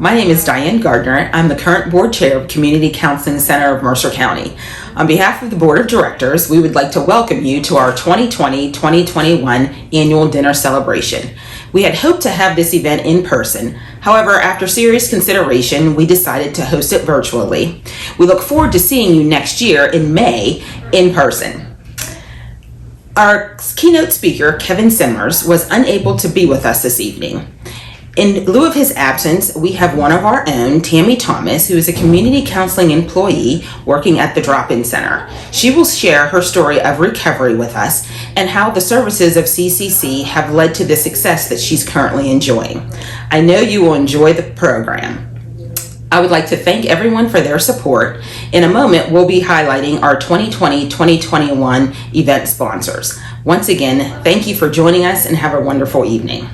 My name is Diane Gardner. I'm the current board chair of Community Counseling Center of Mercer County. On behalf of the board of directors, we would like to welcome you to our 2020-2021 annual dinner celebration. We had hoped to have this event in person. However, after serious consideration, we decided to host it virtually. We look forward to seeing you next year in May in person. Our keynote speaker, Kevin Simmers, was unable to be with us this evening. In lieu of his absence, we have one of our own, Tami Thomas, who is a community counseling employee working at the drop-in center. She will share her story of recovery with us and how the services of CCC have led to the success that she's currently enjoying. I know you will enjoy the program. I would like to thank everyone for their support. In a moment, we'll be highlighting our 2020-2021 event sponsors. Once again, thank you for joining us and have a wonderful evening.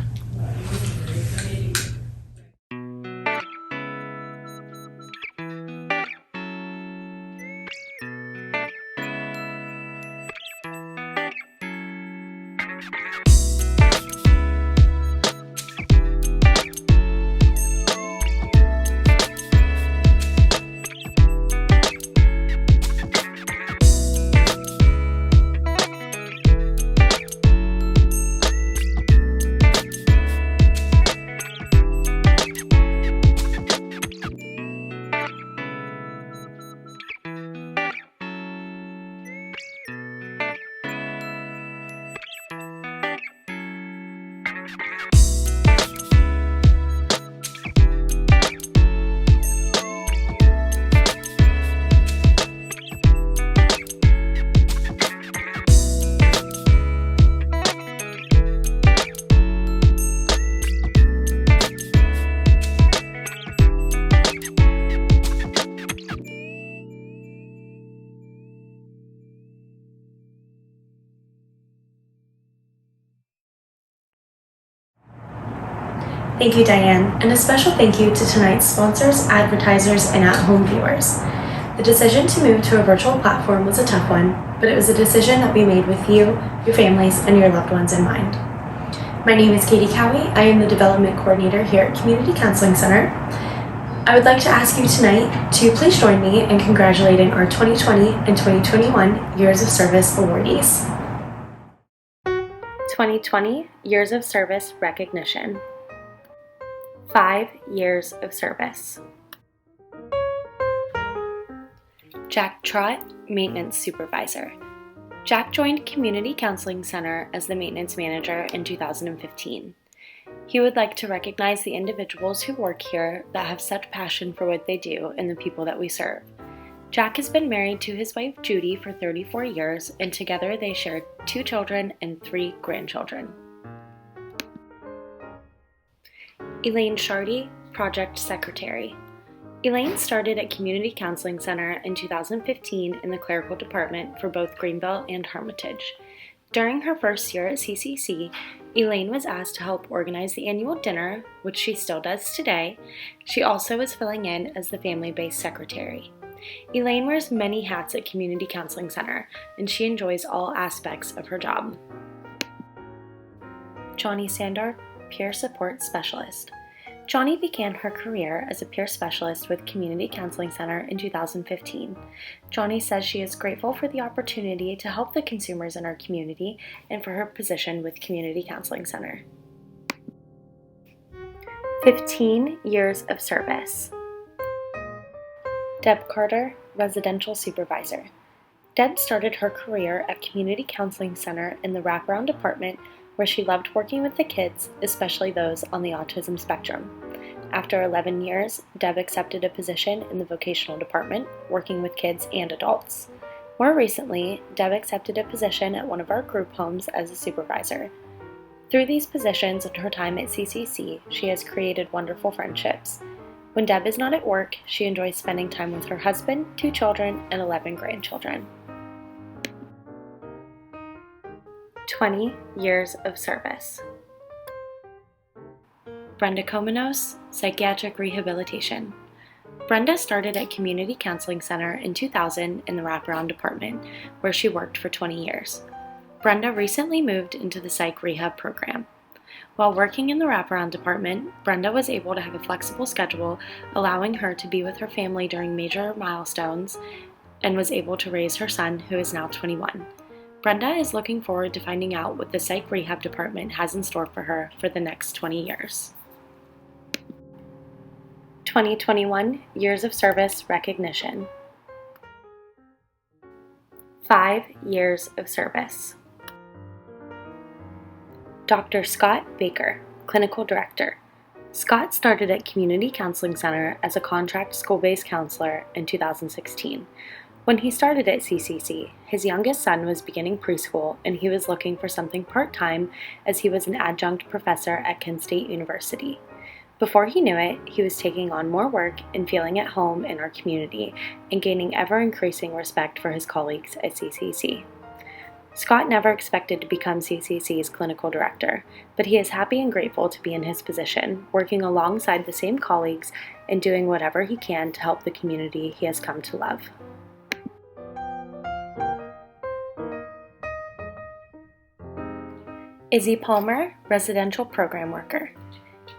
Thank you, Diane, and a special thank you to tonight's sponsors, advertisers, and at-home viewers. The decision to move to a virtual platform was a tough one, but it was a decision that we made with you, your families, and your loved ones in mind. My name is Katie Cowie. I am the Development Coordinator here at Community Counseling Center. I would like to ask you tonight to please join me in congratulating our 2020 and 2021 Years of Service awardees. 2020 Years of Service Recognition. 5 years of service. Jack Trott, Maintenance Supervisor. Jack joined Community Counseling Center as the maintenance manager in 2015. He would like to recognize the individuals who work here that have such passion for what they do and the people that we serve. Jack has been married to his wife Judy for 34 years, and together they share 2 children and 3 grandchildren. Elaine Shardy, Project Secretary. Elaine started at Community Counseling Center in 2015 in the clerical department for both Greenville and Hermitage. During her first year at CCC, Elaine was asked to help organize the annual dinner, which she still does today. She also is filling in as the family-based secretary. Elaine wears many hats at Community Counseling Center, and she enjoys all aspects of her job. Johnny Sandor, Peer Support Specialist. Johnny began her career as a peer specialist with Community Counseling Center in 2015. Johnny says she is grateful for the opportunity to help the consumers in our community and for her position with Community Counseling Center. 15 years of service. Deb Carter, Residential Supervisor. Deb started her career at Community Counseling Center in the wraparound department, where she loved working with the kids, especially those on the autism spectrum. After 11 years, Deb accepted a position in the vocational department, working with kids and adults. More recently, Deb accepted a position at one of our group homes as a supervisor. Through these positions and her time at CCC, she has created wonderful friendships. When Deb is not at work, she enjoys spending time with her husband, 2 children, and 11 grandchildren. 20 years of service. Brenda Komenos, Psychiatric Rehabilitation. Brenda started at Community Counseling Center in 2000 in the wraparound department, where she worked for 20 years. Brenda recently moved into the psych rehab program. While working in the wraparound department, Brenda was able to have a flexible schedule, allowing her to be with her family during major milestones, and was able to raise her son, who is now 21. Brenda is looking forward to finding out what the psych rehab department has in store for her for the next 20 years. 2021 Years of Service Recognition. 5 years of service. Dr. Scott Baker, Clinical Director. Scott started at Community Counseling Center as a contract school-based counselor in 2016. When he started at CCC, his youngest son was beginning preschool and he was looking for something part-time as he was an adjunct professor at Kent State University. Before he knew it, he was taking on more work and feeling at home in our community and gaining ever-increasing respect for his colleagues at CCC. Scott never expected to become CCC's clinical director, but he is happy and grateful to be in his position, working alongside the same colleagues and doing whatever he can to help the community he has come to love. Izzy Palmer, Residential Program Worker.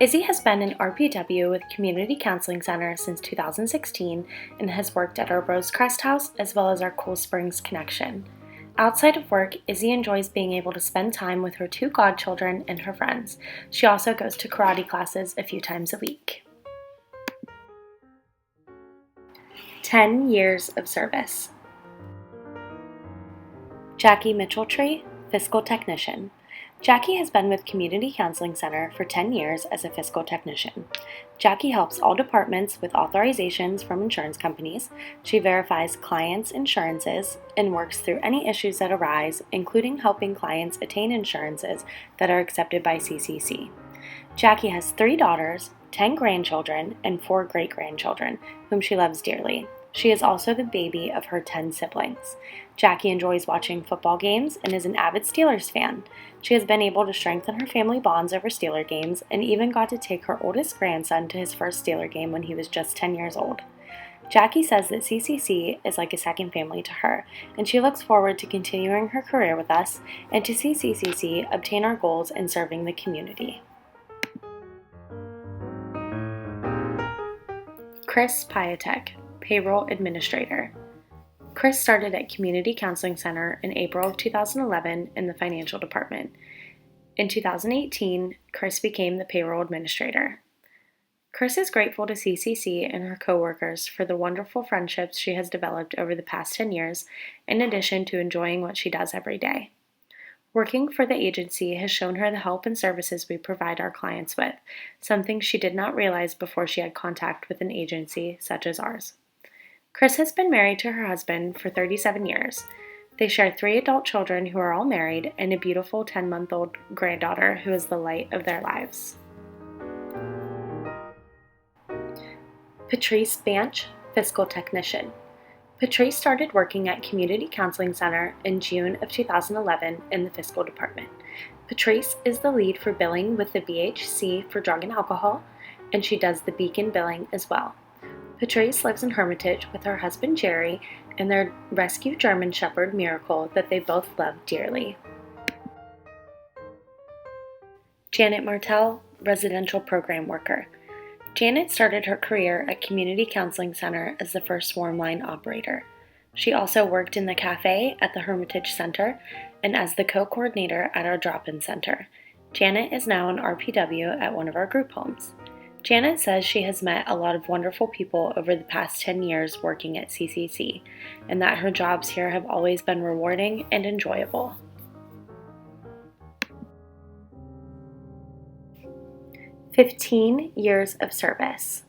Izzy has been an RPW with Community Counseling Center since 2016 and has worked at our Rosecrest House as well as our Cool Springs Connection. Outside of work, Izzy enjoys being able to spend time with her 2 godchildren and her friends. She also goes to karate classes a few times a week. 10 years of service. Jackie Mitchell-Tree, Fiscal Technician. Jackie has been with Community Counseling Center for 10 years as a fiscal technician. Jackie helps all departments with authorizations from insurance companies. She verifies clients' insurances and works through any issues that arise, including helping clients attain insurances that are accepted by CCC. Jackie has 3 daughters, 10 grandchildren, and 4 great-grandchildren, whom she loves dearly. She is also the baby of her 10 siblings. Jackie enjoys watching football games and is an avid Steelers fan. She has been able to strengthen her family bonds over Steeler games and even got to take her oldest grandson to his first Steeler game when he was just 10 years old. Jackie says that CCC is like a second family to her, and she looks forward to continuing her career with us and to see CCC obtain our goals in serving the community. Chris Piatek, Payroll Administrator. Chris started at Community Counseling Center in April of 2011 in the financial department. In 2018, Chris became the payroll administrator. Chris is grateful to CCC and her coworkers for the wonderful friendships she has developed over the past 10 years, in addition to enjoying what she does every day. Working for the agency has shown her the help and services we provide our clients with, something she did not realize before she had contact with an agency such as ours. Chris has been married to her husband for 37 years. They share 3 adult children who are all married and a beautiful 10-month-old granddaughter who is the light of their lives. Patrice Banch, Fiscal Technician. Patrice started working at Community Counseling Center in June of 2011 in the fiscal department. Patrice is the lead for billing with the BHC for drug and alcohol, and she does the beacon billing as well. Patrice lives in Hermitage with her husband Jerry and their rescue German Shepherd Miracle that they both love dearly. Janet Martell, Residential Program Worker. Janet started her career at Community Counseling Center as the first warm line operator. She also worked in the cafe at the Hermitage Center and as the co-coordinator at our drop-in center. Janet is now an RPW at one of our group homes. Janet says she has met a lot of wonderful people over the past 10 years working at CCC, and that her jobs here have always been rewarding and enjoyable. "15 years of service.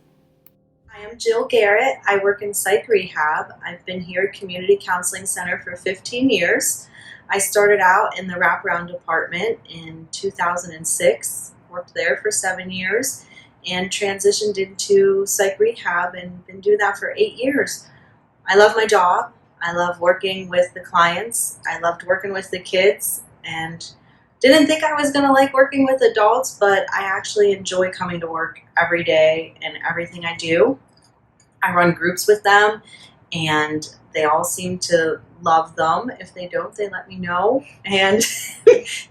I am Jill Garrett. I work in psych rehab. I've been here at Community Counseling Center for 15 years. I started out in the wraparound department in 2006, worked there for 7 years, and transitioned into psych rehab and been doing that for 8 years. I love my job. I love working with the clients. I loved working with the kids and didn't think I was going to like working with adults, but I actually enjoy coming to work every day and everything I do. I run groups with them and they all seem to love them. If they don't, they let me know, and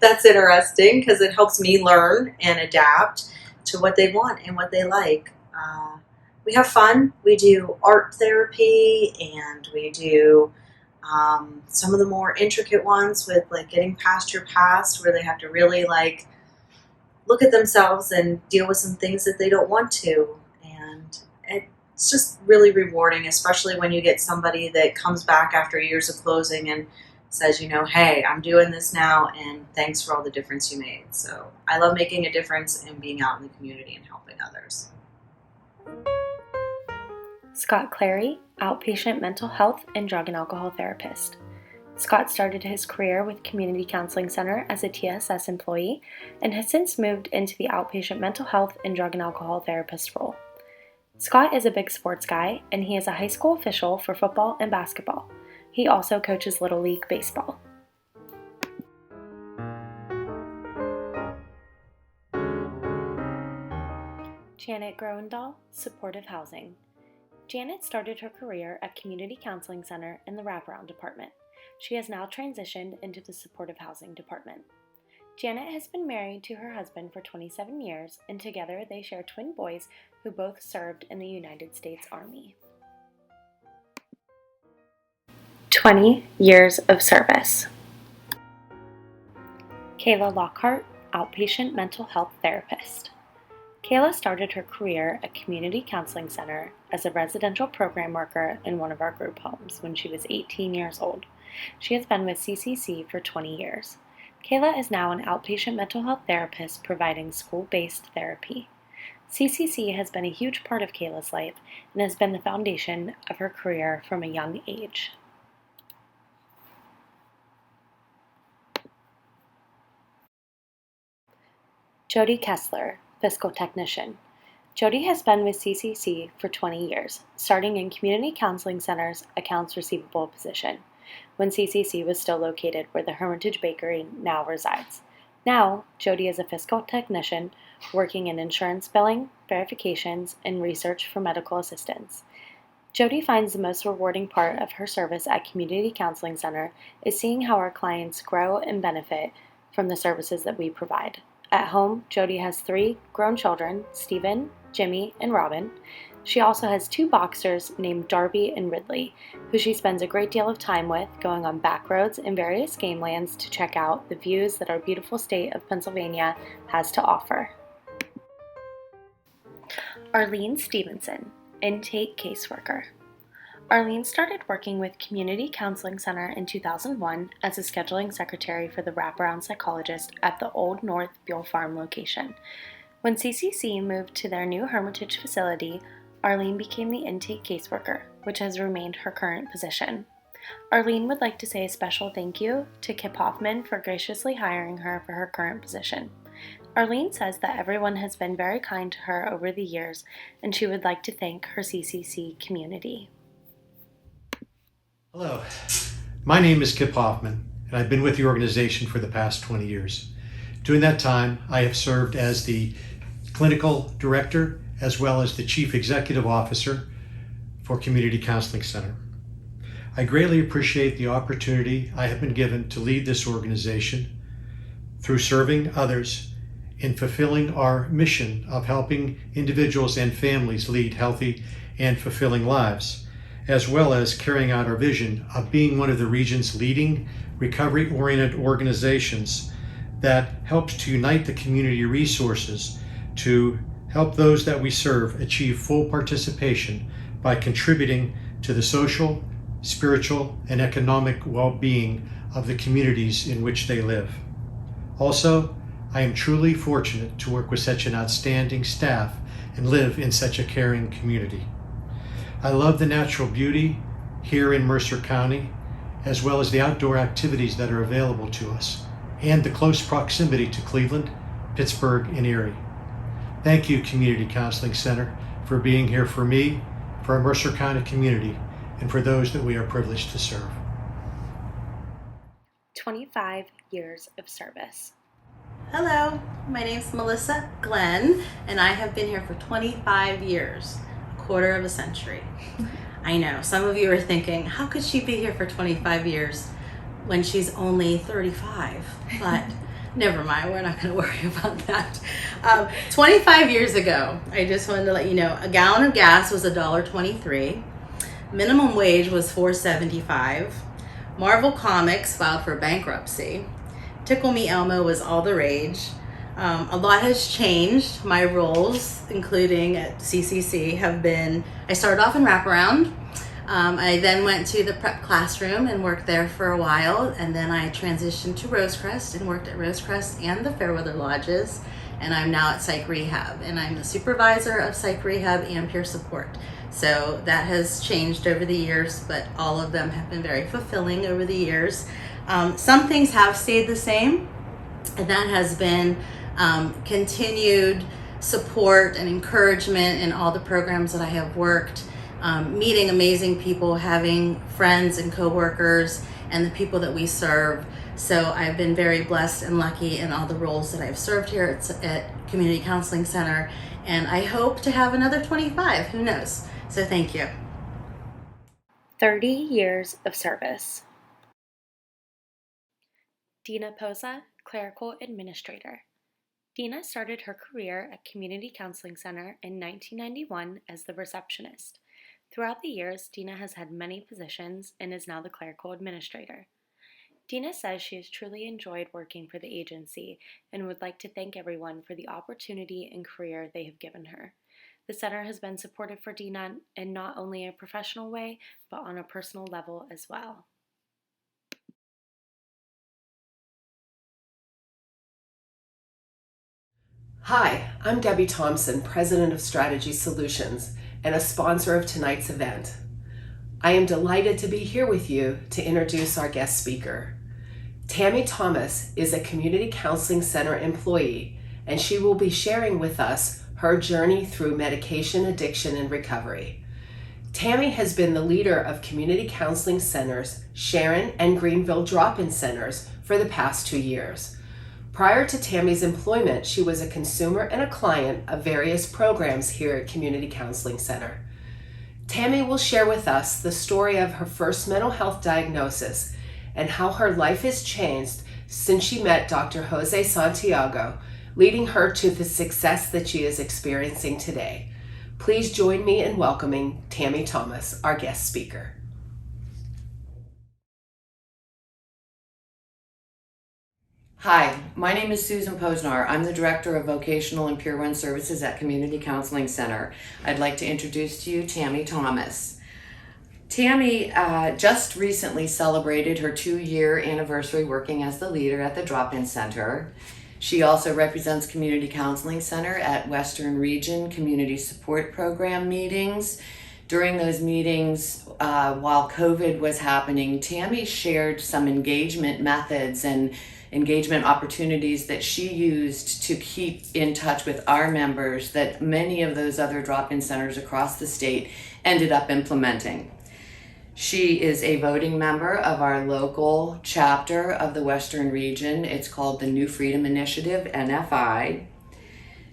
that's interesting because it helps me learn and adapt to what they want and what they like. We have fun. We do art therapy, and we do some of the more intricate ones with like getting past your past, where they have to really like look at themselves and deal with some things that they don't want to. And it's just really rewarding, especially when you get somebody that comes back after years of closing and says, you know, hey, I'm doing this now, and thanks for all the difference you made. So I love making a difference and being out in the community and helping others. Scott Clary, outpatient mental health and drug and alcohol therapist. Scott started his career with Community Counseling Center as a TSS employee and has since moved into the outpatient mental health and drug and alcohol therapist role. Scott is a big sports guy, and he is a high school official for football and basketball. He also coaches Little League Baseball. Janet Groendahl, supportive housing. Janet started her career at Community Counseling Center in the wraparound department. She has now transitioned into the supportive housing department. Janet has been married to her husband for 27 years, and together they share twin boys who both served in the United States Army. 20 years of service. Kayla Lockhart, outpatient mental health therapist. Kayla started her career at Community Counseling Center as a residential program worker in one of our group homes when she was 18 years old. She has been with CCC for 20 years. Kayla is now an outpatient mental health therapist providing school-based therapy. CCC has been a huge part of Kayla's life and has been the foundation of her career from a young age. Jody Kessler, fiscal technician. Jody has been with CCC for 20 years, starting in Community Counseling Center's accounts receivable position, when CCC was still located where the Hermitage Bakery now resides. Now, Jody is a fiscal technician working in insurance billing, verifications, and research for medical assistance. Jody finds the most rewarding part of her service at Community Counseling Center is seeing how our clients grow and benefit from the services that we provide. At home, Jody has 3 grown children, Stephen, Jimmy, and Robin. She also has 2 boxers named Darby and Ridley, who she spends a great deal of time with, going on back roads and various game lands to check out the views that our beautiful state of Pennsylvania has to offer. Arlene Stevenson, intake caseworker. Arlene started working with Community Counseling Center in 2001 as a scheduling secretary for the wraparound psychologist at the Old North Buell Farm location. When CCC moved to their new Hermitage facility, Arlene became the intake caseworker, which has remained her current position. Arlene would like to say a special thank you to Kip Hoffman for graciously hiring her for her current position. Arlene says that everyone has been very kind to her over the years, and she would like to thank her CCC community. Hello, my name is Kip Hoffman, and I've been with the organization for the past 20 years. During that time, I have served as the clinical director as well as the chief executive officer for Community Counseling Center. I greatly appreciate the opportunity I have been given to lead this organization through serving others in fulfilling our mission of helping individuals and families lead healthy and fulfilling lives, as well as carrying out our vision of being one of the region's leading recovery-oriented organizations that helps to unite the community resources to help those that we serve achieve full participation by contributing to the social, spiritual, and economic well-being of the communities in which they live. Also, I am truly fortunate to work with such an outstanding staff and live in such a caring community. I love the natural beauty here in Mercer County, as well as the outdoor activities that are available to us, and the close proximity to Cleveland, Pittsburgh, and Erie. Thank you, Community Counseling Center, for being here for me, for our Mercer County community, and for those that we are privileged to serve. 25 years of service. Hello, my name's Melissa Glenn, and I have been here for 25 years, a quarter of a century. I know, some of you are thinking, how could she be here for 25 years when she's only 35? But never mind, we're not going to worry about that. 25 years ago, I just wanted to let you know, a gallon of gas was $1.23. Minimum wage was $4.75. Marvel Comics filed for bankruptcy. Tickle Me Elmo was all the rage. A lot has changed. My roles, including at CCC, have been, I started off in wraparound. I then went to the prep classroom and worked there for a while, and then I transitioned to Rosecrest and worked at Rosecrest and the Fairweather Lodges, and I'm now at Psych Rehab, and I'm the supervisor of Psych Rehab and peer support. So that has changed over the years, but all of them have been very fulfilling over the years. Some things have stayed the same, and that has been continued support and encouragement in all the programs that I have worked, meeting amazing people, having friends and coworkers, and the people that we serve. So I've been very blessed and lucky in all the roles that I've served here at Community Counseling Center, and I hope to have another 25, who knows? So thank you. 30 years of service. Dina Posa, Clerical Administrator. Dina started her career at Community Counseling Center in 1991 as the receptionist. Throughout the years, Dina has had many positions and is now the Clerical Administrator. Dina says she has truly enjoyed working for the agency and would like to thank everyone for the opportunity and career they have given her. The center has been supportive for Dina in not only a professional way, but on a personal level as well. Hi, I'm Debbie Thompson, President of Strategy Solutions and a sponsor of tonight's event. I am delighted to be here with you to introduce our guest speaker. Tami Thomas is a Community Counseling Center employee, and she will be sharing with us her journey through medication addiction and recovery. Tami has been the leader of Community Counseling Centers, Sharon and Greenville drop-in centers for the past 2 years. Prior to Tami's employment, she was a consumer and a client of various programs here at Community Counseling Center. Tami will share with us the story of her first mental health diagnosis and how her life has changed since she met Dr. Jose Santiago, leading her to the success that she is experiencing today. Please join me in welcoming Tami Thomas, our guest speaker. Hi, my name is Susan Posnar. I'm the Director of Vocational and Peer Run Services at Community Counseling Center. I'd like to introduce to you Tami Thomas. Tami just recently celebrated her 2-year anniversary working as the leader at the drop-in center. She also represents Community Counseling Center at Western Region Community Support Program meetings. During those meetings, while COVID was happening, Tami shared some engagement methods and engagement opportunities that she used to keep in touch with our members that many of those other drop-in centers across the state ended up implementing. She is a voting member of our local chapter of the Western Region. It's called the New Freedom Initiative, NFI.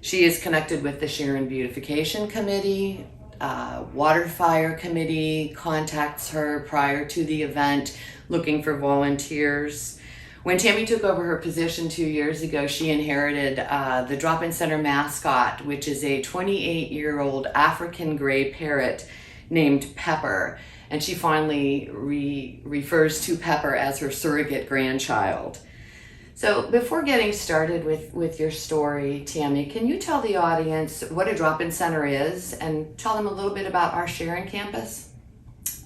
She is connected with the Sharon Beautification Committee, Water Fire Committee contacts her prior to the event looking for volunteers. When Tami took over her position 2 years ago, she inherited the drop-in center mascot, which is a 28-year-old African gray parrot named Pepper. And she fondly refers to Pepper as her surrogate grandchild. So before getting started with your story, Tami, can you tell the audience what a drop-in center is and tell them a little bit about our Sharon campus?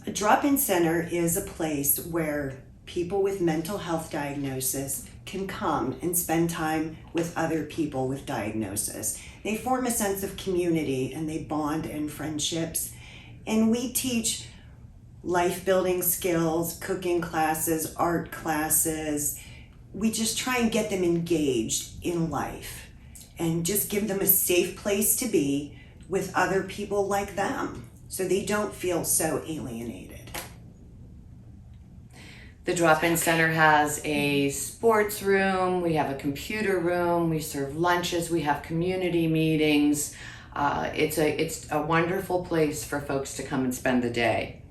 A drop-in center is a place where people with mental health diagnosis can come and spend time with other people with diagnosis. They form a sense of community and they bond in friendships. And we teach life-building skills, cooking classes, art classes. We just try and get them engaged in life and just give them a safe place to be with other people like them so they don't feel so alienated. The drop-in center has a sports room, we have a computer room, we serve lunches, we have community meetings. It's a wonderful place for folks to come and spend the day.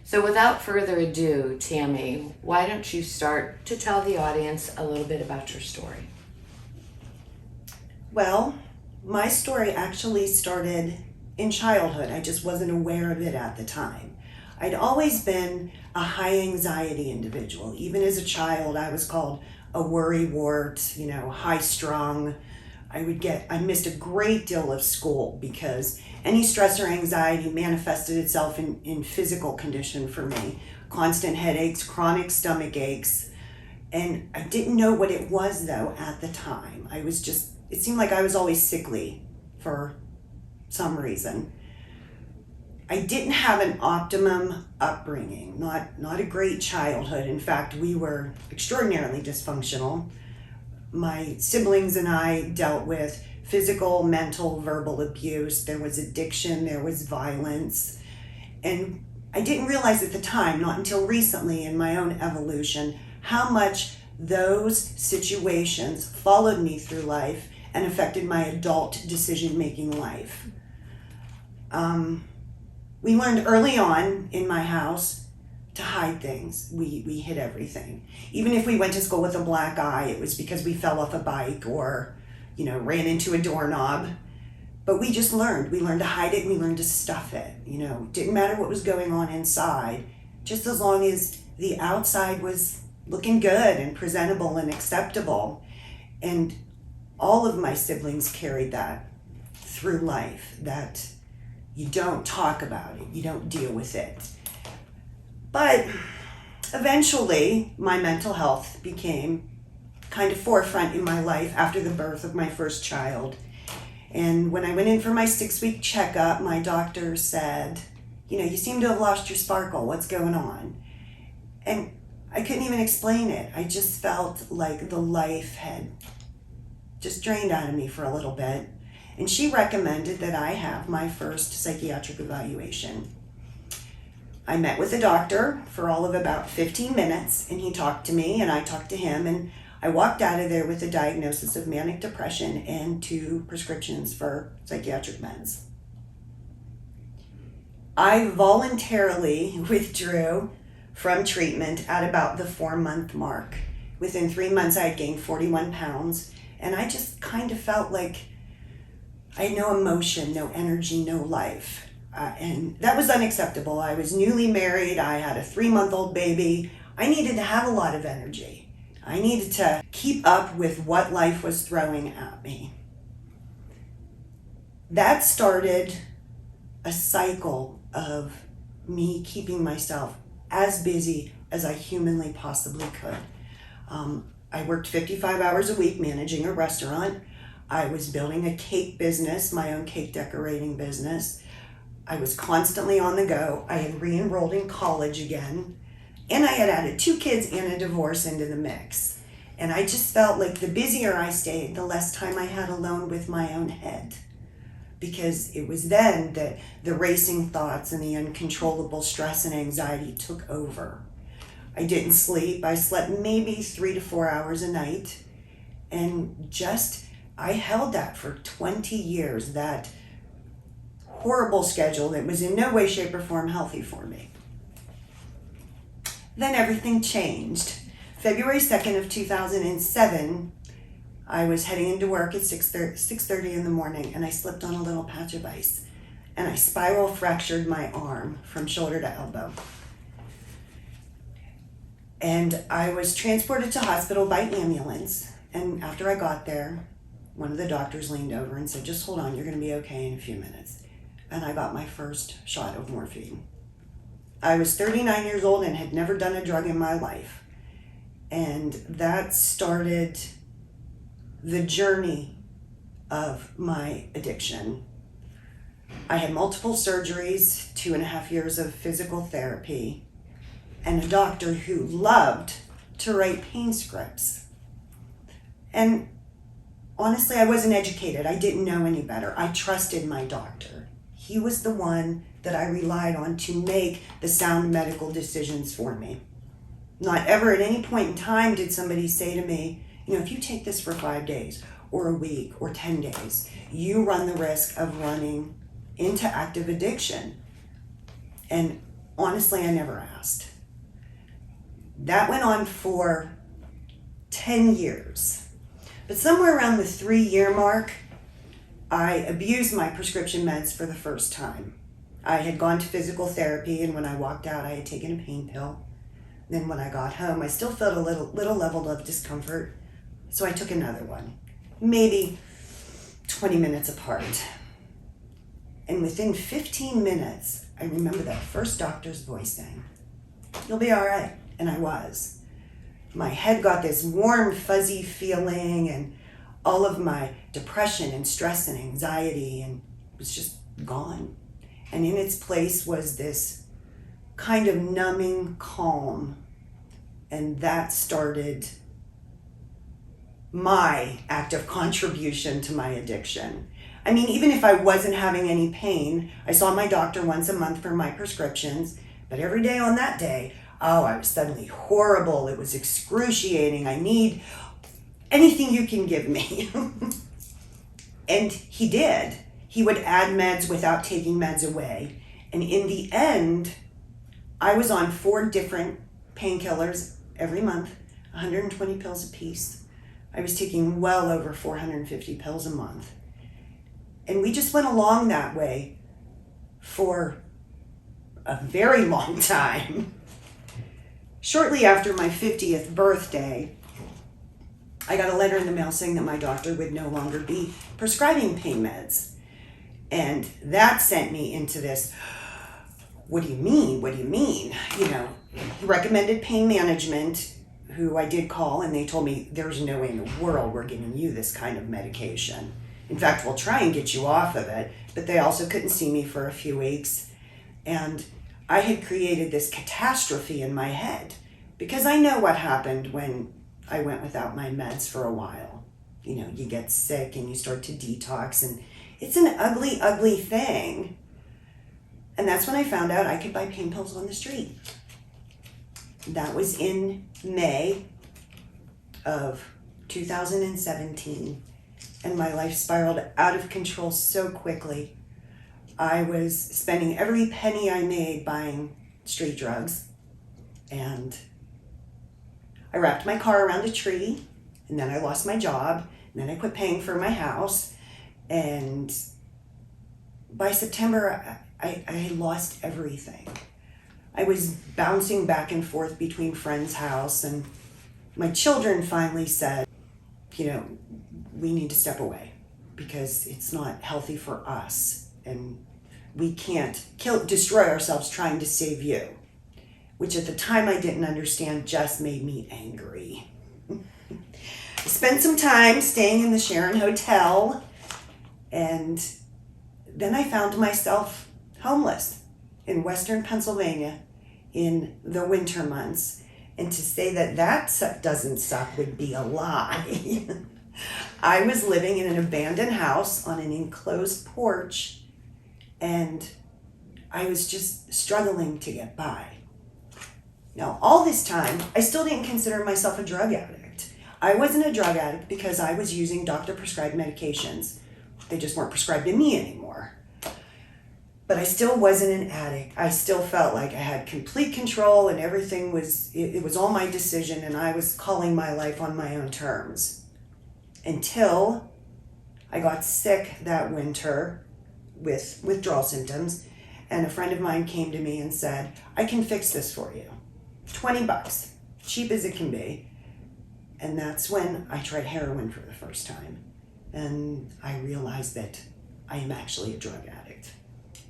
So without further ado, Tami, why don't you start to tell the audience a little bit about your story? Well, my story actually started in childhood. I just wasn't aware of it at the time. I'd always been a high anxiety individual. Even as a child, I was called a worrywart, high strung. I missed a great deal of school because any stress or anxiety manifested itself in physical condition for me. Constant headaches, chronic stomach aches. And I didn't know what it was though at the time. It seemed like I was always sickly for some reason. I didn't have an optimum upbringing, not a great childhood. In fact, we were extraordinarily dysfunctional. My siblings and I dealt with physical, mental, verbal abuse. There was addiction, there was violence. And I didn't realize at the time, not until recently in my own evolution, how much those situations followed me through life and affected my adult decision-making life. We learned early on in my house to hide things. We hid everything. Even if we went to school with a black eye, it was because we fell off a bike or, ran into a doorknob. But we just learned. We learned to hide it and we learned to stuff it. Didn't matter what was going on inside, just as long as the outside was looking good and presentable and acceptable. And all of my siblings carried that through life, that you don't talk about it, you don't deal with it. But eventually, my mental health became kind of forefront in my life after the birth of my first child. And when I went in for my 6-week checkup, my doctor said, you seem to have lost your sparkle, what's going on? And I couldn't even explain it. I just felt like the life had just drained out of me for a little bit. And she recommended that I have my first psychiatric evaluation. I met with a doctor for all of about 15 minutes, and he talked to me and I talked to him, and I walked out of there with a diagnosis of manic depression and 2 prescriptions for psychiatric meds. I voluntarily withdrew from treatment at about the 4-month mark. Within 3 months, I had gained 41 pounds, and I just kind of felt like I had no emotion, no energy, no life. And that was unacceptable. I was newly married. I had a 3-month-old baby. I needed to have a lot of energy. I needed to keep up with what life was throwing at me. That started a cycle of me keeping myself as busy as I humanly possibly could. I worked 55 hours a week managing a restaurant. I was building a cake business, my own cake decorating business. I was constantly on the go. I had re-enrolled in college again. And I had added 2 kids and a divorce into the mix. And I just felt like the busier I stayed, the less time I had alone with my own head. Because it was then that the racing thoughts and the uncontrollable stress and anxiety took over. I didn't sleep. I slept maybe 3 to 4 hours a night. And I held that for 20 years, that horrible schedule that was in no way, shape, or form healthy for me. Then everything changed. February 2nd of 2007, I was heading into work at 6:30 in the morning, and I slipped on a little patch of ice, and I spiral fractured my arm from shoulder to elbow. And I was transported to hospital by ambulance, and after I got there, one of the doctors leaned over and said, "Just hold on, you're going to be okay in a few minutes." And I got my first shot of morphine. I was 39 years old and had never done a drug in my life. And that started the journey of my addiction. I had multiple surgeries, 2.5 years of physical therapy, and a doctor who loved to write pain scripts. And honestly, I wasn't educated. I didn't know any better. I trusted my doctor. He was the one that I relied on to make the sound medical decisions for me. Not ever at any point in time did somebody say to me, if you take this for 5 days, or a week or 10 days, you run the risk of running into active addiction. And honestly, I never asked. That went on for 10 years. But somewhere around the 3-year mark, I abused my prescription meds for the first time. I had gone to physical therapy, and when I walked out, I had taken a pain pill. Then when I got home, I still felt a little level of discomfort, so I took another one, maybe 20 minutes apart. And within 15 minutes, I remember that first doctor's voice saying, "You'll be all right," and I was. My head got this warm, fuzzy feeling, and all of my depression and stress and anxiety and was just gone. And in its place was this kind of numbing calm. And that started my active contribution to my addiction. I mean, even if I wasn't having any pain, I saw my doctor once a month for my prescriptions, but every day on that day, I was suddenly horrible. It was excruciating. I need anything you can give me. And he did. He would add meds without taking meds away. And in the end, I was on 4 different painkillers every month, 120 pills a piece. I was taking well over 450 pills a month. And we just went along that way for a very long time. Shortly after my 50th birthday, I got a letter in the mail saying that my doctor would no longer be prescribing pain meds. And that sent me into this, what do you mean? What do you mean? You know, he recommended pain management, who I did call, and they told me there's no way in the world we're giving you this kind of medication. In fact, we'll try and get you off of it, but they also couldn't see me for a few weeks. And I had created this catastrophe in my head because I know what happened when I went without my meds for a while. You know, you get sick and you start to detox, and it's an ugly, ugly thing. And that's when I found out I could buy pain pills on the street. That was in May of 2017. And my life spiraled out of control so quickly. I was spending every penny I made buying street drugs. And I wrapped my car around a tree, and then I lost my job, and then I quit paying for my house. And by September, I had lost everything. I was bouncing back and forth between friends' house, and my children finally said, you know, we need to step away because it's not healthy for us, and we can't destroy ourselves trying to save you, which at the time I didn't understand just made me angry. I spent some time staying in the Sharon Hotel, and then I found myself homeless in Western Pennsylvania in the winter months. And to say that that doesn't suck would be a lie. I was living in an abandoned house on an enclosed porch, and I was just struggling to get by. Now, all this time, I still didn't consider myself a drug addict. I wasn't a drug addict because I was using doctor-prescribed medications. They just weren't prescribed to me anymore. But I still wasn't an addict. I still felt like I had complete control, and everything was, it was all my decision, and I was calling my life on my own terms. Until I got sick that winter with withdrawal symptoms, and a friend of mine came to me and said, I can fix this for you. $20, cheap as it can be. And that's when I tried heroin for the first time. And I realized that I am actually a drug addict.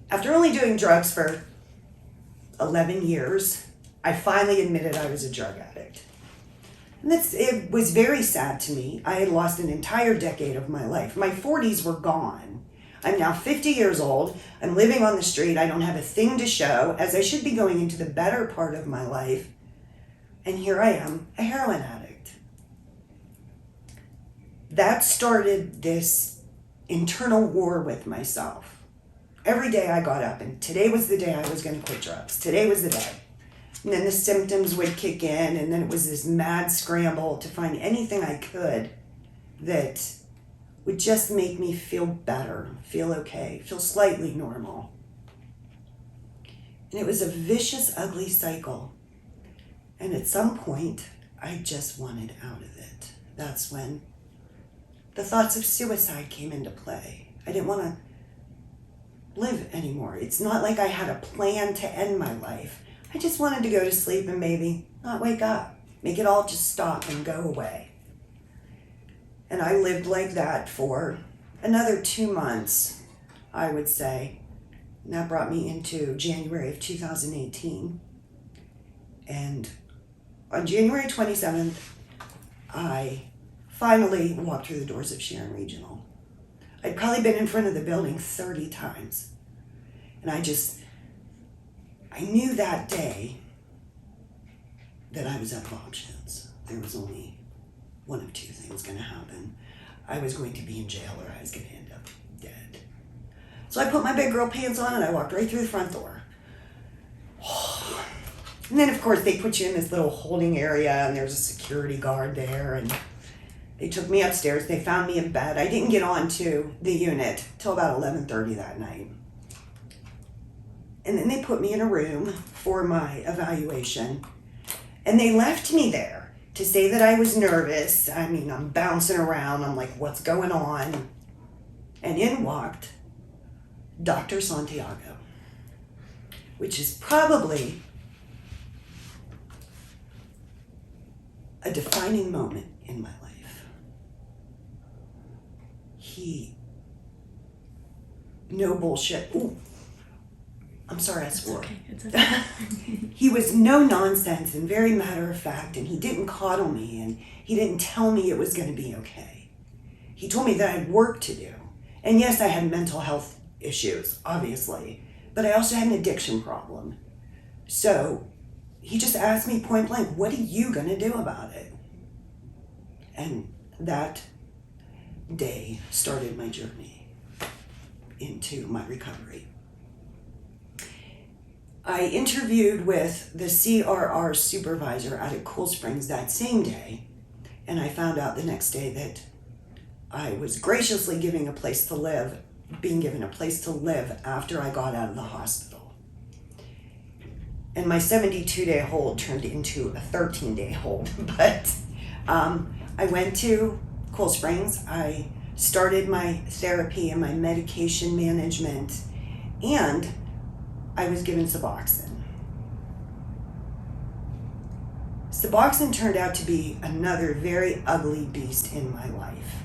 After only doing drugs for 11 years, I finally admitted I was a drug addict. And it was very sad to me. I had lost an entire decade of my life. My 40s were gone. I'm now 50 years old. I'm living on the street. I don't have a thing to show, as I should be going into the better part of my life. And here I am, a heroin addict. That started this internal war with myself. Every day I got up, and today was the day I was going to quit drugs. Today was the day. And then the symptoms would kick in, and then it was this mad scramble to find anything I could that would just make me feel better, feel okay, feel slightly normal. And it was a vicious, ugly cycle. And at some point, I just wanted out of it. That's when the thoughts of suicide came into play. I didn't want to live anymore. It's not like I had a plan to end my life. I just wanted to go to sleep and maybe not wake up. Make it all just stop and go away. And I lived like that for another 2 months, I would say. And that brought me into January of 2018. And on January 27th, I finally walked through the doors of Sharon Regional. I'd probably been in front of the building 30 times. And I knew that day that I was out of options. There was only one of two things going to happen. I was going to be in jail or I was going to end up dead. So I put my big girl pants on and I walked right through the front door. And then of course they put you in this little holding area and there's a security guard there, and they took me upstairs. They found me in bed. I didn't get onto the unit till about 11:30 that night. And then they put me in a room for my evaluation. And they left me there to say that I was nervous. I mean, I'm bouncing around. I'm like, what's going on? And in walked Dr. Santiago, which is probably a defining moment in my life. No bullshit. Ooh, I'm sorry I swore. It's okay. He was no nonsense and very matter of fact, and he didn't coddle me, and he didn't tell me it was going to be okay. He told me that I had work to do. And yes, I had mental health issues, obviously, but I also had an addiction problem. So he just asked me point blank, what are you going to do about it? And that day started my journey into my recovery. I interviewed with the CRR supervisor out at Cool Springs that same day, and I found out the next day that I was graciously being given a place to live after I got out of the hospital. And my 72-day hold turned into a 13-day hold, but I went to Cool Springs. I started my therapy and my medication management, and I was given Suboxone. Suboxone turned out to be another very ugly beast in my life.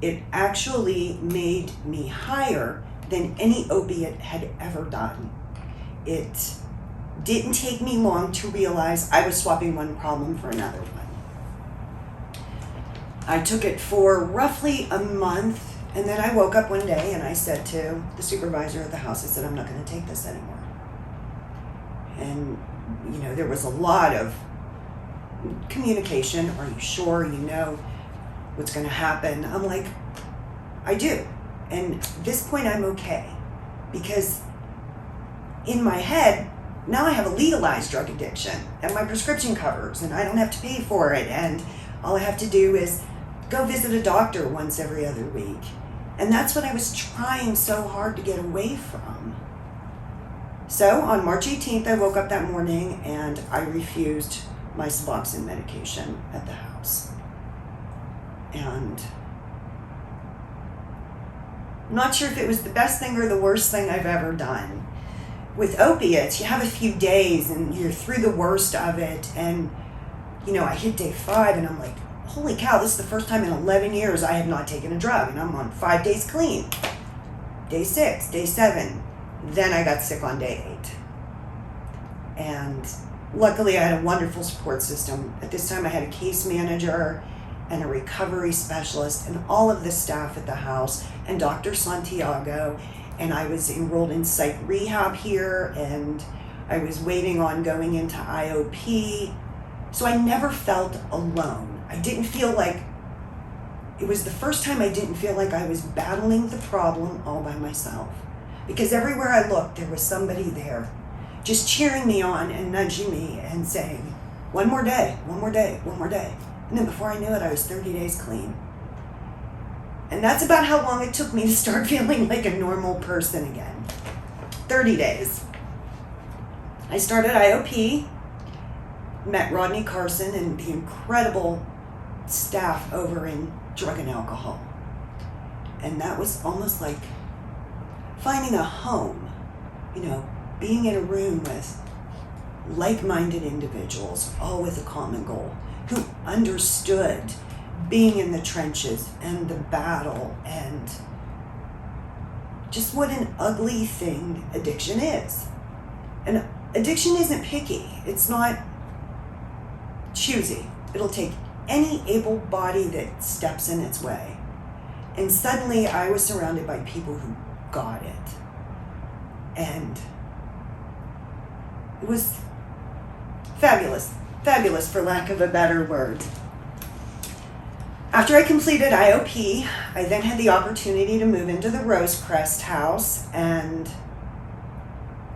It actually made me higher than any opiate had ever done. It didn't take me long to realize I was swapping one problem for another one. I took it for roughly a month, and then I woke up one day and I said to the supervisor of the house, I said, I'm not going to take this anymore. And, there was a lot of communication. Are you sure you know what's going to happen? I'm like, I do. And at this point, I'm okay. Because in my head, now I have a legalized drug addiction, and my prescription covers, and I don't have to pay for it. And all I have to do is go visit a doctor once every other week. And that's what I was trying so hard to get away from. So on March 18th, I woke up that morning and I refused my Suboxone medication at the house. And I'm not sure if it was the best thing or the worst thing I've ever done. With opiates, you have a few days and you're through the worst of it. And, I hit day 5 and I'm like, holy cow, this is the first time in 11 years I have not taken a drug, and I'm on 5 days clean. Day 6, day 7. Then I got sick on day 8. And luckily I had a wonderful support system. At this time I had a case manager and a recovery specialist and all of the staff at the house and Dr. Santiago. And I was enrolled in psych rehab here, and I was waiting on going into IOP. So I never felt alone. I didn't feel like, it was the first time I didn't feel like I was battling the problem all by myself. Because everywhere I looked, there was somebody there just cheering me on and nudging me and saying, one more day, one more day, one more day. And then before I knew it, I was 30 days clean. And that's about how long it took me to start feeling like a normal person again. 30 days. I started IOP, met Rodney Carson and the incredible staff over in drug and alcohol. And that was almost like finding a home, being in a room with like-minded individuals, all with a common goal, who understood being in the trenches and the battle and just what an ugly thing addiction is. And addiction isn't picky. It's not choosy. It'll take any able body that steps in its way. And suddenly I was surrounded by people who got it. And it was fabulous. Fabulous, for lack of a better word. After I completed IOP, I then had the opportunity to move into the Rosecrest house and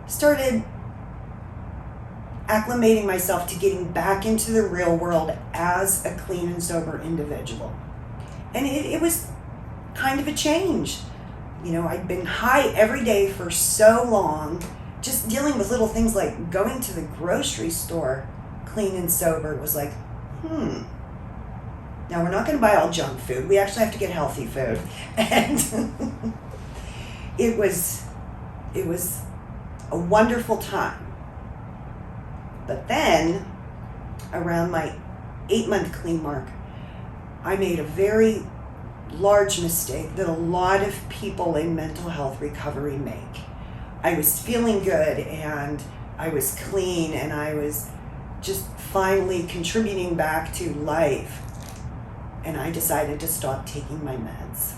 started acclimating myself to getting back into the real world as a clean and sober individual. And it was kind of a change. I'd been high every day for so long, just dealing with little things like going to the grocery store clean and sober was like, now we're not going to buy all junk food. We actually have to get healthy food. And it was a wonderful time. But then, around my 8-month clean mark, I made a very large mistake that a lot of people in mental health recovery make. I was feeling good and I was clean and I was just finally contributing back to life. And I decided to stop taking my meds.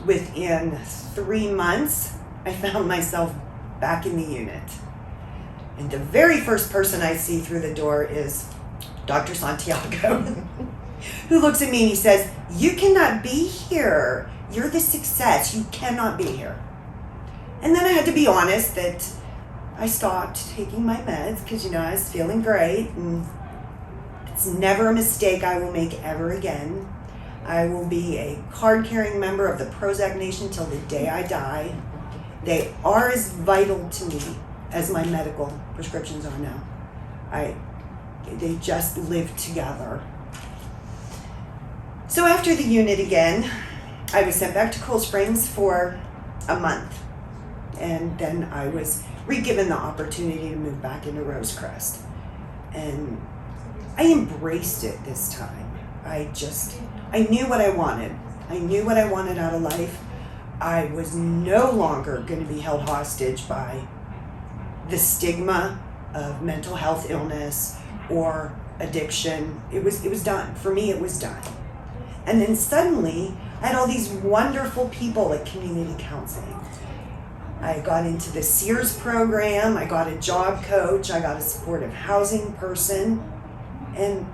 Within 3 months, I found myself back in the unit. And the very first person I see through the door is Dr. Santiago, who looks at me and he says, "You cannot be here. You're the success. You cannot be here." And then I had to be honest that I stopped taking my meds because, I was feeling great. And it's never a mistake I will make ever again. I will be a card-carrying member of the Prozac Nation till the day I die. They are as vital to me as my medical prescriptions are now. They just live together. So after the unit again, I was sent back to Cool Springs for a month. And then I was re-given the opportunity to move back into Rosecrest. And I embraced it this time. I knew what I wanted. I knew what I wanted out of life. I was no longer going to be held hostage by the stigma of mental health illness or addiction. It was done. For me, it was done. And then suddenly, I had all these wonderful people at community counseling. I got into the Sears program, I got a job coach, I got a supportive housing person, and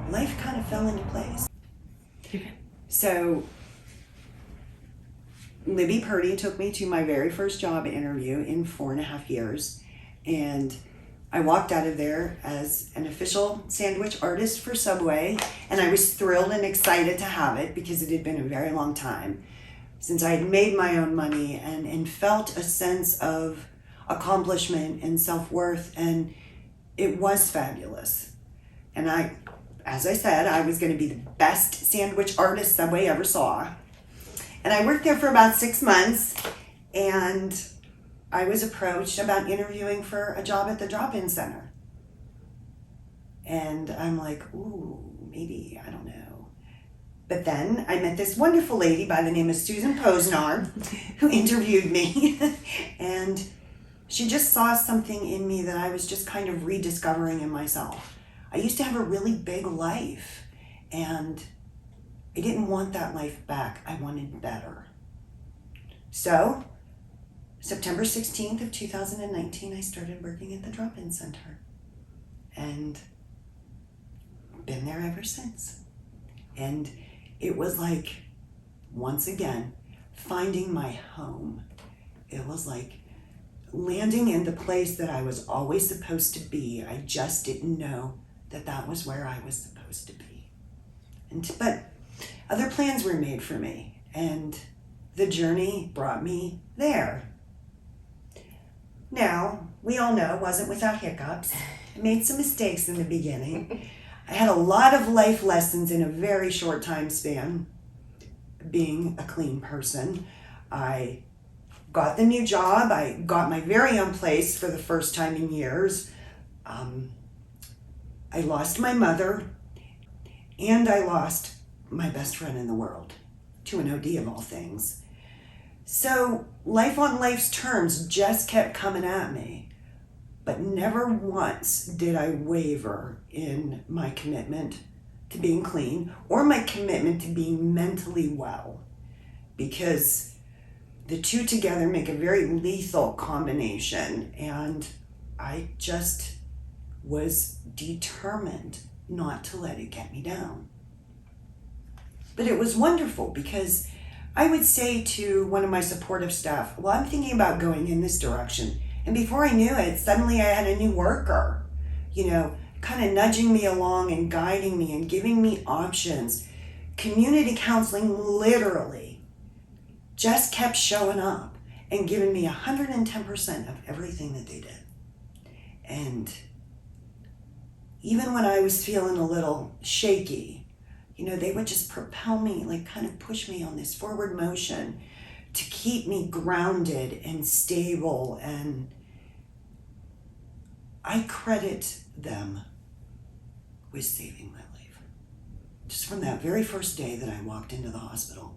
life kind of fell into place. So, Libby Purdy took me to my very first job interview in 4.5 years, and I walked out of there as an official sandwich artist for Subway, and I was thrilled and excited to have it because it had been a very long time since I had made my own money and felt a sense of accomplishment and self-worth, and it was fabulous. And as I said, I was going to be the best sandwich artist Subway ever saw. And I worked there for about 6 months, and I was approached about interviewing for a job at the drop-in center. And I'm like, ooh, maybe, I don't know. But then I met this wonderful lady by the name of Susan Posnar, who interviewed me. And she just saw something in me that I was just kind of rediscovering in myself. I used to have a really big life, and I didn't want that life back. I wanted better. So, September 16th of 2019, I started working at the drop-in center. And been there ever since. And it was like, once again, finding my home. It was like landing in the place that I was always supposed to be. I just didn't know that that was where I was supposed to be. But other plans were made for me, and the journey brought me there. Now, we all know it wasn't without hiccups. I made some mistakes in the beginning. I had a lot of life lessons in a very short time span. Being a clean person, I got the new job. I got my very own place for the first time in years. I lost my mother, and I lost my best friend in the world to an OD of all things. So life on life's terms just kept coming at me, but never once did I waver in my commitment to being clean or my commitment to being mentally well, because the two together make a very lethal combination, and I just was determined not to let it get me down. But it was wonderful, because I would say to one of my supportive staff, well, I'm thinking about going in this direction. And before I knew it, suddenly I had a new worker, kind of nudging me along and guiding me and giving me options. Community counseling literally just kept showing up and giving me 110% of everything that they did. And even when I was feeling a little shaky, they would just propel me, kind of push me on this forward motion to keep me grounded and stable. And I credit them with saving my life. Just from that very first day that I walked into the hospital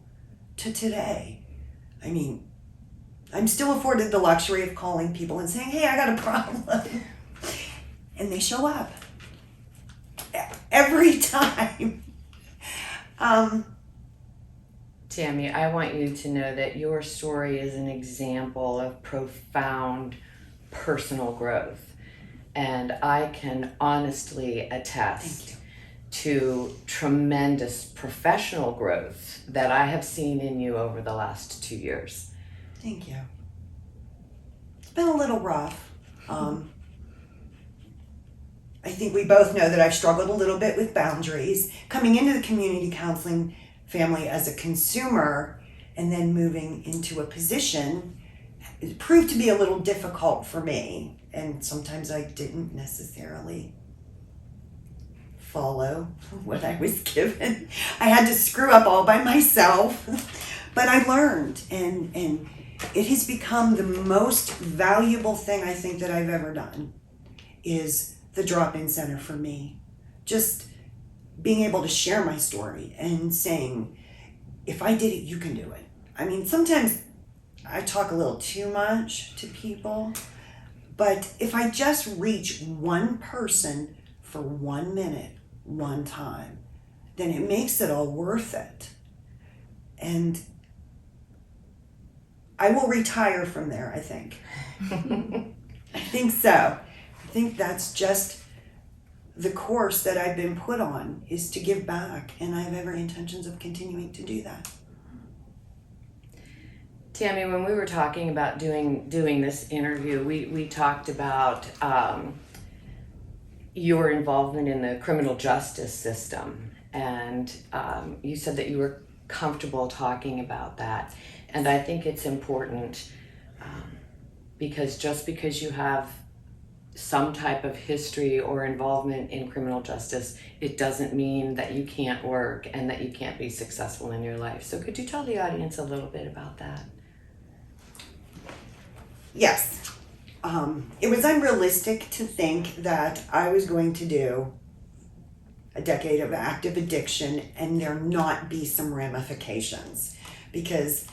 to today. I mean, I'm still afforded the luxury of calling people and saying, hey, I got a problem. And they show up every time. Tami, I want you to know that your story is an example of profound personal growth. And I can honestly attest to tremendous professional growth that I have seen in you over the last 2 years. Thank you. It's been a little rough. I think we both know that I've struggled a little bit with boundaries. Coming into the community counseling family as a consumer and then moving into a position, it proved to be a little difficult for me. And sometimes I didn't necessarily follow what I was given. I had to screw up all by myself, but I learned, and it has become the most valuable thing I think that I've ever done is the drop-in center for me. Just being able to share my story and saying, if I did it, you can do it. I mean, sometimes I talk a little too much to people, but if I just reach one person for 1 minute, one time, then it makes it all worth it. And I will retire from there, I think. I think so. I think that's just the course that I've been put on, is to give back, and I have every intentions of continuing to do that. Tami, when we were talking about doing this interview, we talked about your involvement in the criminal justice system, and you said that you were comfortable talking about that. And I think it's important because just because you have some type of history or involvement in criminal justice, it doesn't mean that you can't work and that you can't be successful in your life. So could you tell the audience a little bit about that? Yes. It was unrealistic to think that I was going to do a decade of active addiction and there not be some ramifications. Because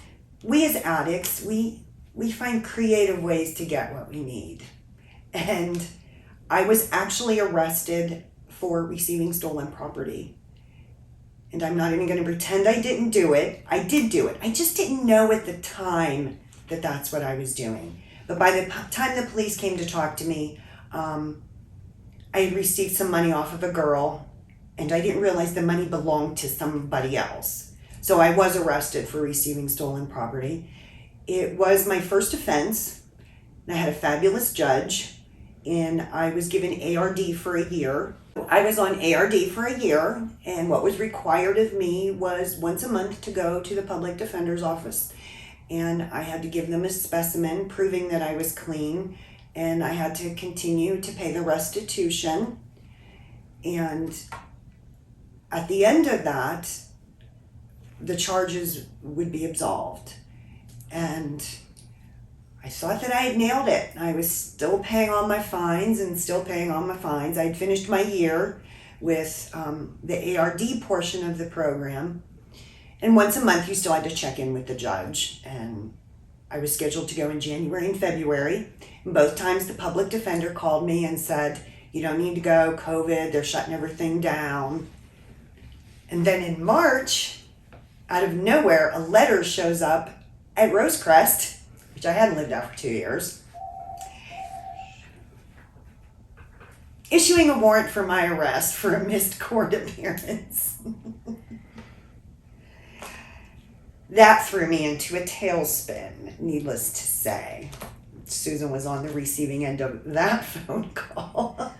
we as addicts, we find creative ways to get what we need. And I was actually arrested for receiving stolen property. And I'm not even going to pretend I didn't do it. I did do it. I just didn't know at the time that that's what I was doing. But by the time the police came to talk to me, I had received some money off of a girl, and I didn't realize the money belonged to somebody else. So I was arrested for receiving stolen property. It was my first offense. I had a fabulous judge, and I was given ARD for a year. I was on ARD for a year, and what was required of me was once a month to go to the public defender's office. And I had to give them a specimen proving that I was clean, and I had to continue to pay the restitution. And at the end of that, the charges would be absolved. And I thought that I had nailed it. I was still paying all my fines and still paying all my fines. I'd finished my year with the ARD portion of the program. And once a month, you still had to check in with the judge. And I was scheduled to go in January and February. And both times the public defender called me and said, "You don't need to go, COVID, they're shutting everything down." And then in March, out of nowhere, a letter shows up at Rosecrest, which I hadn't lived out for 2 years, issuing a warrant for my arrest for a missed court appearance. That threw me into a tailspin, needless to say. Susan was on the receiving end of that phone call.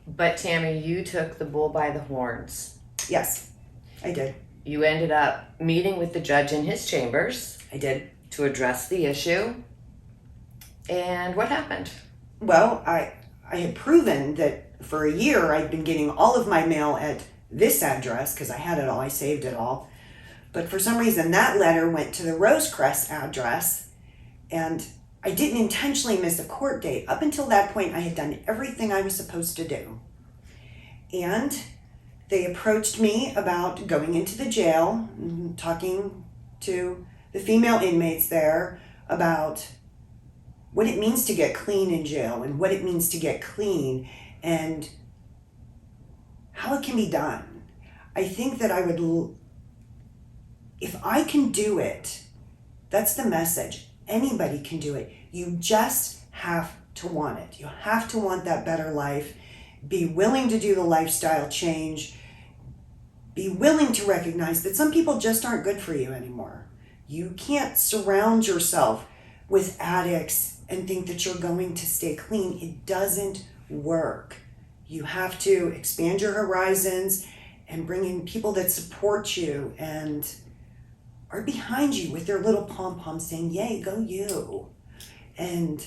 But Tami, you took the bull by the horns. Yes, I did. You ended up meeting with the judge in his chambers. I did. To address the issue. And what happened? Well, I had proven that for a year I'd been getting all of my mail at this address because I had it all, I saved it all. But for some reason that letter went to the Rosecrest address, and I didn't intentionally miss a court date. Up until that point, I had done everything I was supposed to do. And they approached me about going into the jail, talking to the female inmates there about what it means to get clean in jail and what it means to get clean and how it can be done. I think that if I can do it, that's the message. Anybody can do it. You just have to want it. You have to want that better life. Be willing to do the lifestyle change. Be willing to recognize that some people just aren't good for you anymore. You can't surround yourself with addicts and think that you're going to stay clean. It doesn't work. You have to expand your horizons and bring in people that support you and are behind you with their little pom-pom saying, "Yay, go you." And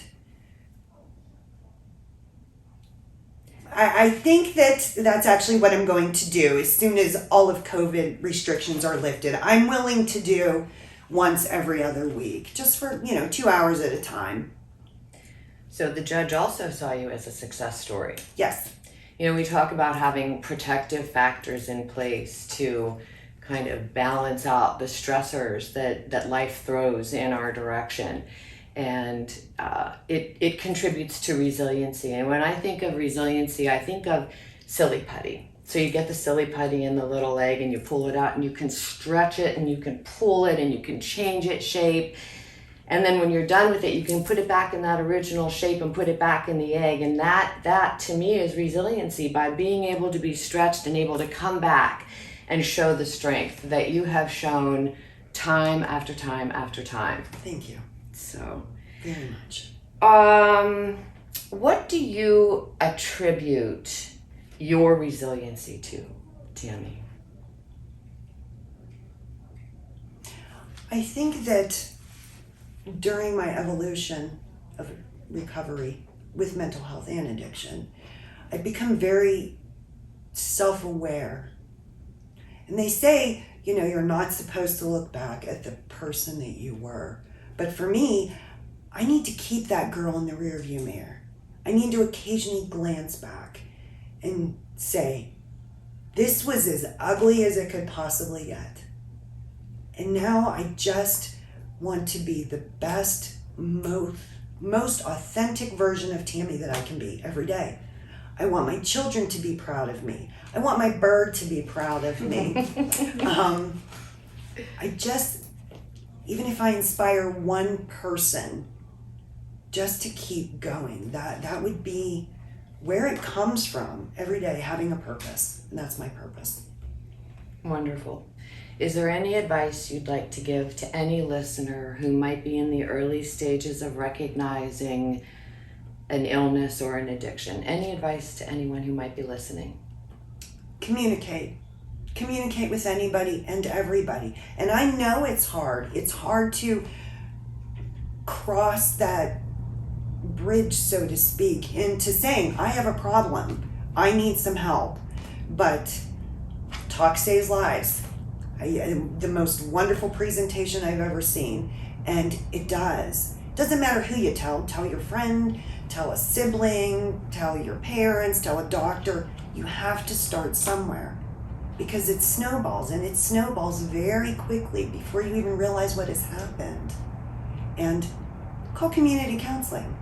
I think that that's actually what I'm going to do as soon as all of COVID restrictions are lifted. I'm willing to do once every other week, just for, 2 hours at a time. So the judge also saw you as a success story. Yes. We talk about having protective factors in place to kind of balance out the stressors that life throws in our direction. And it contributes to resiliency. And when I think of resiliency, I think of silly putty. So you get the silly putty in the little leg and you pull it out and you can stretch it and you can pull it and you can change its shape. And then when you're done with it, you can put it back in that original shape and put it back in the egg. And that to me is resiliency, by being able to be stretched and able to come back and show the strength that you have shown time after time after time. Thank you. So very much. What do you attribute your resiliency to, Tami? I think that during my evolution of recovery with mental health and addiction, I've become very self-aware. And they say, you're not supposed to look back at the person that you were. But for me, I need to keep that girl in the rearview mirror. I need to occasionally glance back and say, this was as ugly as it could possibly get. And now I just want to be the best, most authentic version of Tami that I can be every day. I want my children to be proud of me. I want my bird to be proud of me. Even if I inspire one person just to keep going, that would be where it comes from every day, having a purpose. And that's my purpose. Wonderful. Is there any advice you'd like to give to any listener who might be in the early stages of recognizing an illness or an addiction. Any advice to anyone who might be listening? Communicate. Communicate with anybody and everybody. And I know it's hard. It's hard to cross that bridge, so to speak, into saying, I have a problem. I need some help. But talk saves lives. The most wonderful presentation I've ever seen. And it does. Doesn't matter who you tell. Tell your friend, tell a sibling, tell your parents, tell a doctor. You have to start somewhere, because it snowballs, and it snowballs very quickly before you even realize what has happened. And call community counseling,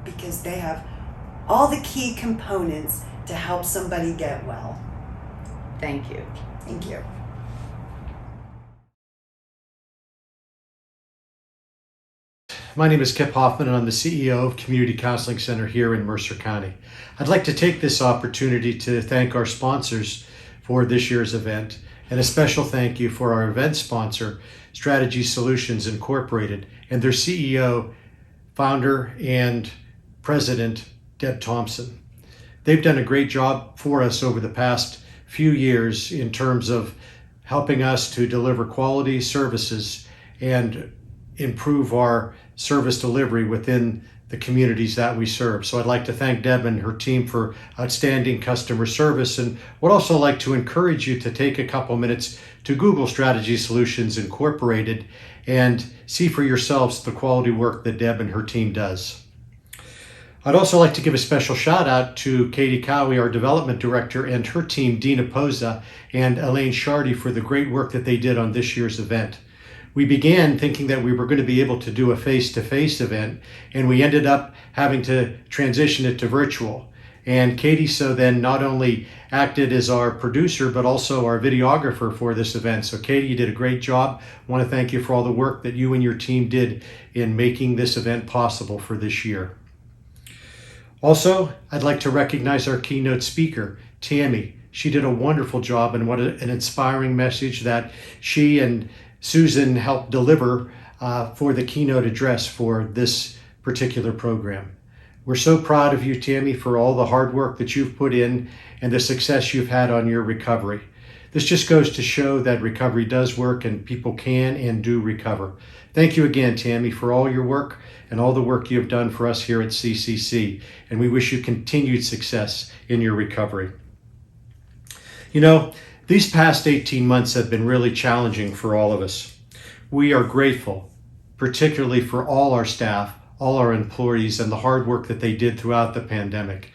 because they have all the key components to help somebody get well. Thank you. Thank you. My name is Kip Hoffman, and I'm the CEO of Community Counseling Center here in Mercer County. I'd like to take this opportunity to thank our sponsors for this year's event, and a special thank you for our event sponsor, Strategy Solutions Incorporated, and their CEO, founder, and president, Deb Thompson. They've done a great job for us over the past few years in terms of helping us to deliver quality services and improve our service delivery within the communities that we serve. So I'd like to thank Deb and her team for outstanding customer service, and would also like to encourage you to take a couple minutes to Google Strategy Solutions Incorporated and see for yourselves the quality work that Deb and her team does. I'd also like to give a special shout out to Katie Cowie, our development director, and her team, Dina Poza and Elaine Shardy, for the great work that they did on this year's event. We began thinking that we were going to be able to do a face-to-face event, and we ended up having to transition it to virtual. And Katie so then not only acted as our producer, but also our videographer for this event. So Katie, you did a great job. I want to thank you for all the work that you and your team did in making this event possible for this year. Also, I'd like to recognize our keynote speaker, Tami. She did a wonderful job, and what an inspiring message that she and Susan helped deliver for the keynote address for this particular program. We're so proud of you, Tami, for all the hard work that you've put in and the success you've had on your recovery. This just goes to show that recovery does work and people can and do recover. Thank you again, Tami, for all your work and all the work you have done for us here at CCC, and we wish you continued success in your recovery. You know, these past 18 months have been really challenging for all of us. We are grateful, particularly for all our staff, all our employees, and the hard work that they did throughout the pandemic.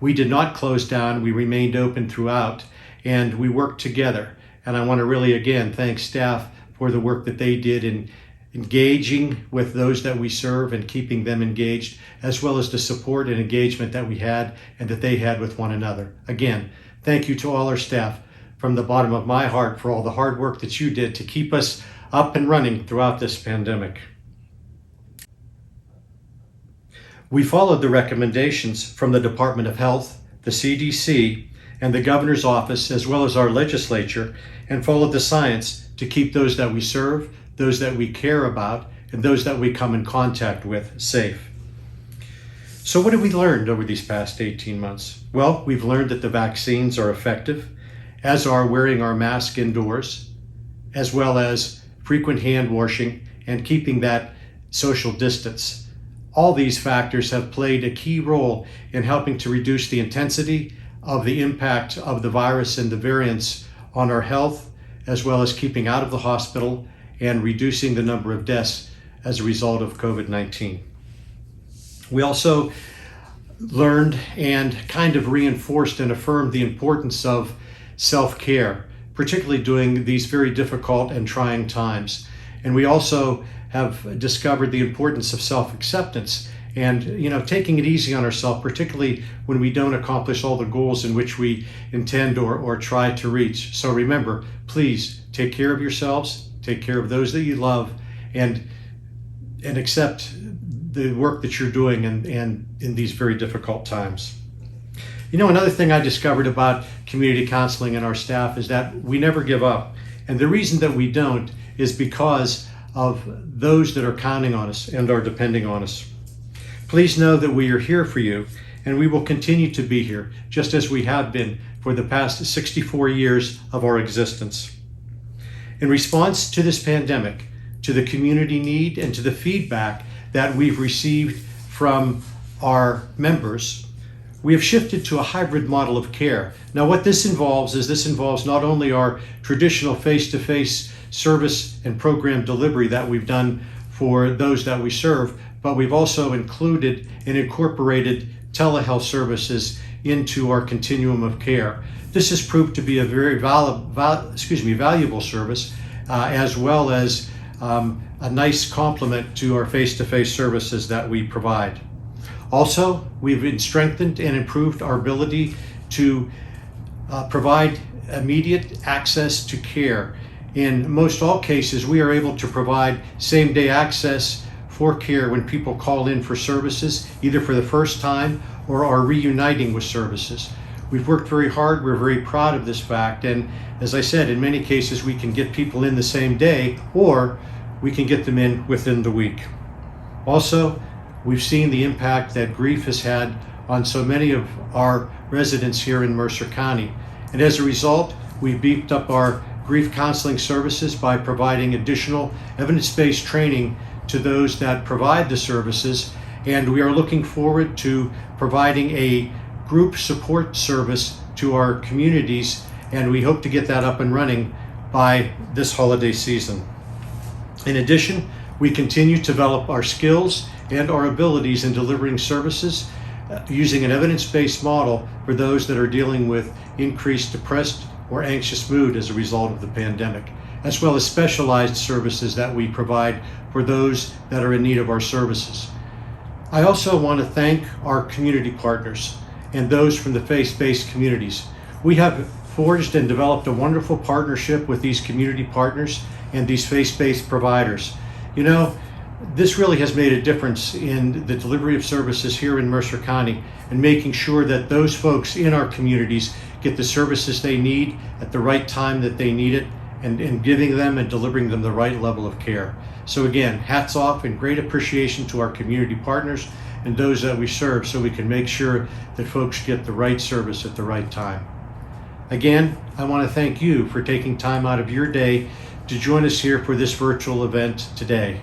We did not close down, we remained open throughout, and we worked together. And I want to really, again, thank staff for the work that they did in engaging with those that we serve and keeping them engaged, as well as the support and engagement that we had and that they had with one another. Again, thank you to all our staff from the bottom of my heart for all the hard work that you did to keep us up and running throughout this pandemic. We followed the recommendations from the Department of Health, the CDC, and the Governor's Office, as well as our legislature, and followed the science to keep those that we serve, those that we care about, and those that we come in contact with safe. So what have we learned over these past 18 months? Well, we've learned that the vaccines are effective, as are wearing our mask indoors, as well as frequent hand washing and keeping that social distance. All these factors have played a key role in helping to reduce the intensity of the impact of the virus and the variants on our health, as well as keeping out of the hospital and reducing the number of deaths as a result of COVID-19. We also learned and kind of reinforced and affirmed the importance of self-care, particularly during these very difficult and trying times. And we also have discovered the importance of self-acceptance and, taking it easy on ourselves, particularly when we don't accomplish all the goals in which we intend or try to reach. So remember, please take care of yourselves, take care of those that you love, and accept the work that you're doing and in these very difficult times. Another thing I discovered about community counseling and our staff is that we never give up. And the reason that we don't is because of those that are counting on us and are depending on us. Please know that we are here for you, and we will continue to be here, just as we have been for the past 64 years of our existence. In response to this pandemic, to the community need, and to the feedback that we've received from our members, we have shifted to a hybrid model of care. Now, what this involves not only our traditional face-to-face service and program delivery that we've done for those that we serve, but we've also included and incorporated telehealth services into our continuum of care. This has proved to be a very valuable service, as well as a nice complement to our face-to-face services that we provide. Also, we've strengthened and improved our ability to provide immediate access to care. In most all cases, we are able to provide same-day access for care when people call in for services, either for the first time or are reuniting with services. We've worked very hard, we're very proud of this fact, and as I said, in many cases we can get people in the same day, or we can get them in within the week. Also, we've seen the impact that grief has had on so many of our residents here in Mercer County, and as a result, we've beefed up our grief counseling services by providing additional evidence-based training to those that provide the services, and we are looking forward to providing a group support service to our communities, and we hope to get that up and running by this holiday season. In addition, we continue to develop our skills and our abilities in delivering services using an evidence-based model for those that are dealing with increased depressed or anxious mood as a result of the pandemic, as well as specialized services that we provide for those that are in need of our services. I also want to thank our community partners and those from the faith-based communities. We have forged and developed a wonderful partnership with these community partners and these faith-based providers. You know, this really has made a difference in the delivery of services here in Mercer County and making sure that those folks in our communities get the services they need at the right time that they need it, and giving them and delivering them the right level of care. So again, hats off and great appreciation to our community partners and those that we serve, so we can make sure that folks get the right service at the right time. Again, I want to thank you for taking time out of your day to join us here for this virtual event today.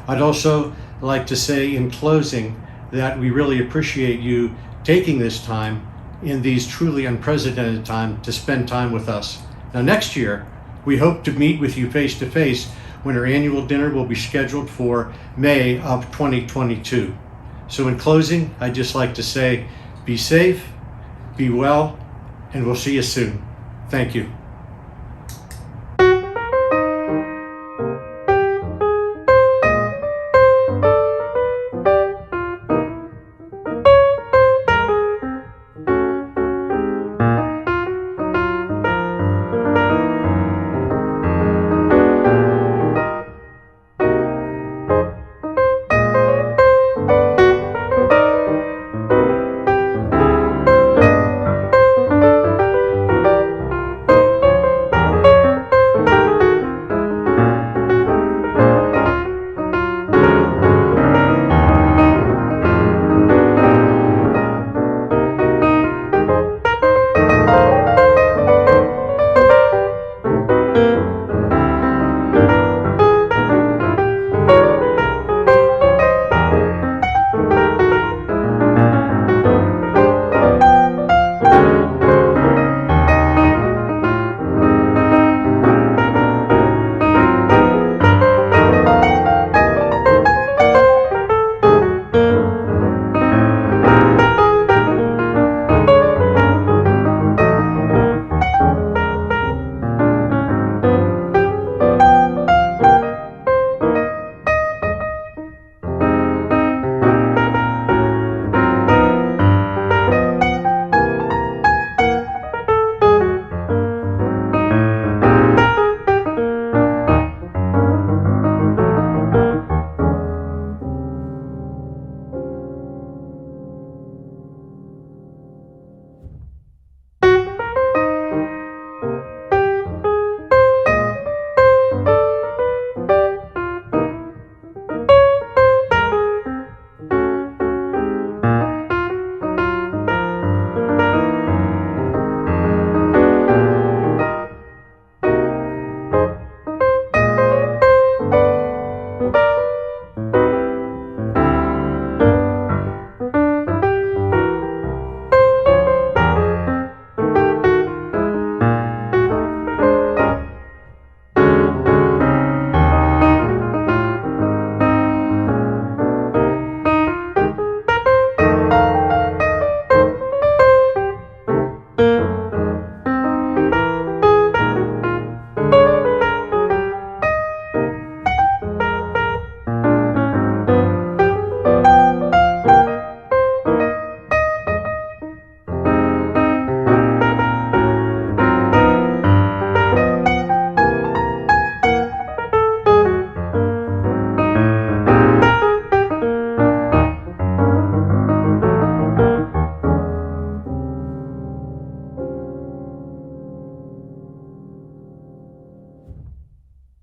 I'd also like to say in closing that we really appreciate you taking this time in these truly unprecedented times to spend time with us. Now next year, we hope to meet with you face to face when our annual dinner will be scheduled for May of 2022. So in closing, I'd just like to say, be safe, be well, and we'll see you soon. Thank you.